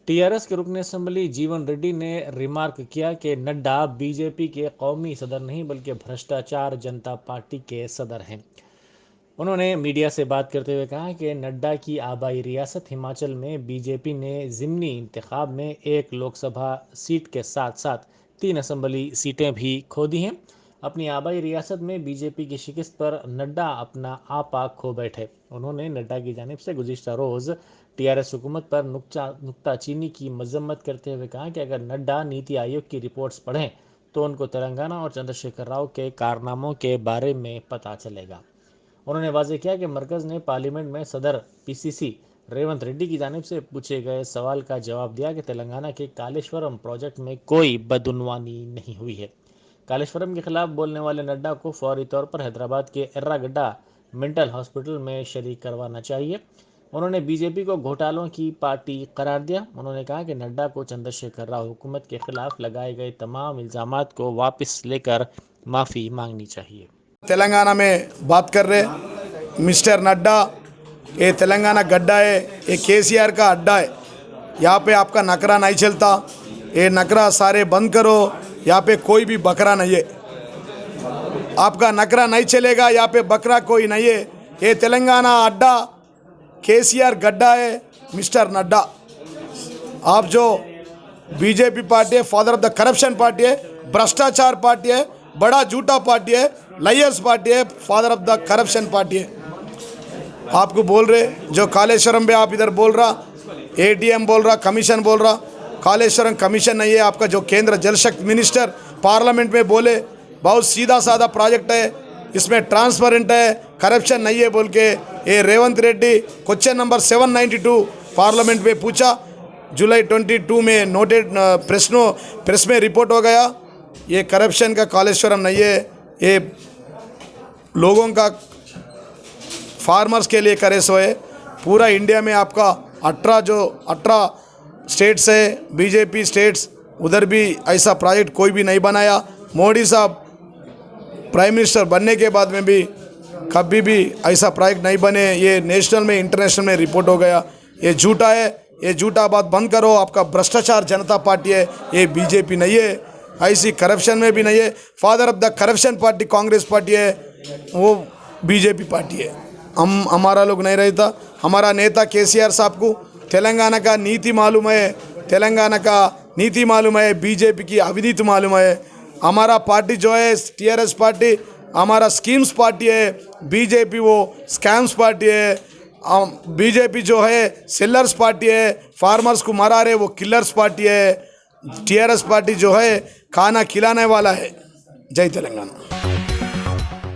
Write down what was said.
TRS के रुकन assembly जीवन रेड्डी ने रिमार्क किया कि नड्डा बीजेपी के कौमी सदर नहीं बल्कि भ्रष्टाचार जनता पार्टी के सदर हैं। उन्होंने मीडिया से बात करते हुए कहा कि नड्डा की आबाई रियासत हिमाचल में बीजेपी ने ज़िमनी इंतखाब में एक लोकसभा सीट के साथ साथ 3 असेंबली सीटें भी खो दी हैं। अपनी आबाई रियासत में बीजेपी की शिकस्त पर नड्डा अपना आपा खो बैठे। उन्होंने नड्डा की जानिब से गुज़िश्ता रोज़ टीआरएस हुकूमत पर नुक्ताचीनी की मजम्मत करते हुए कहा कि अगर नड्डा नीति आयोग की रिपोर्ट्स पढ़ें तो उनको तेलंगाना और चंद्रशेखर राव के कारनामों के बारे में पता चलेगा। उन्होंने वाजे किया कि मरकज़ ने पार्लियामेंट में सदर पीसीसी रेवंत रेड्डी की जानिब से पूछे गए सवाल का जवाब दिया कि तेलंगाना के कालेश्वरम प्रोजेक्ट में कोई बदउनवानी नहीं हुई है। कालेश्वरम के खिलाफ बोलने वाले नड्डा को फौरी तौर पर हैदराबाद के एर्रागड्डा मेंटल हॉस्पिटल में शरीक करवाना चाहिए। उन्होंने बीजेपी को घोटालों की पार्टी करार दिया। उन्होंने कहा कि नड्डा को चंद्रशेखर राव हुकूमत के खिलाफ लगाए गए तमाम इल्ज़ामात को वापस लेकर माफ़ी मांगनी चाहिए। तेलंगाना में बात कर रहे मिस्टर नड्डा, ये तेलंगाना गड्ढा है, ये केसीआर का अड्डा है। यहाँ पे आपका नकरा नहीं चलता, ये नकरा सारे बंद करो। यहाँ पे कोई भी बकरा नहीं है, आपका नकरा नहीं चलेगा। यहाँ पे बकरा कोई नहीं है। ये तेलंगाना अड्डा केसीआर गड्ढा है। मिस्टर नड्डा, आप जो बीजेपी पार्टी है, father of the corruption party है, भ्रष्टाचार पार्टी है, बड़ा झूठा पार्टी है, लायर्स पार्टी है, father of the corruption party है। आपको बोल रहे जो कालेश्वरम पे आप इधर बोल रहा, एटीएम बोल रहा, कमीशन बोल रहा, कालेश्वरम कमीशन नहीं है। आपका जो केंद्र जल शक्ति मिनिस्टर पार्लियामेंट में बोले बहुत सीधा साधा प्रोजेक्ट है, इसमें ट्रांसपेरेंट है, करप्शन नहीं है बोल के ये Revanth Reddy question number 792 parliament में पूछा। जुलाई 22 में नोटेड प्रेस में रिपोर्ट हो गया। ये करप्शन का कालेश्वरम नहीं है, ये लोगों का फार्मर्स के लिए करे सो है। पूरा इंडिया में आपका 18 स्टेट्स है, बीजेपी स्टेट्स, उधर भी ऐसा प्रोजेक्ट कोई भी नहीं बनाया। मोदी साहब प्राइम मिनिस्टर बनने के बाद में भी कभी भी ऐसा प्रोजेक्ट नहीं बने। ये नेशनल में इंटरनेशनल में रिपोर्ट हो गया। ये झूठा है, ये झूठा बात बंद करो। आपका भ्रष्टाचार जनता पार्टी है, ये बीजेपी नहीं है। ऐसी करप्शन में भी नहीं है। Father of the corruption party Congress party है, वो बीजेपी पार्टी है। हमारा लोग नहीं रहता। हमारा नेता केसीआर साहब को तेलंगाना का नीति मालूम है, तेलंगाना का नीति मालूम है, बीजेपी की अविनीति मालूम है। हमारा पार्टी जो है टीआरएस पार्टी, हमारा स्कीम्स पार्टी है, बीजेपी वो स्कैम्स पार्टी है। बीजेपी जो है सेलर्स पार्टी है, फार्मर्स को मरा रहे वो किलर्स पार्टी है। टीआरएस पार्टी जो है खाना खिलाने वाला है। जय तेलंगाना।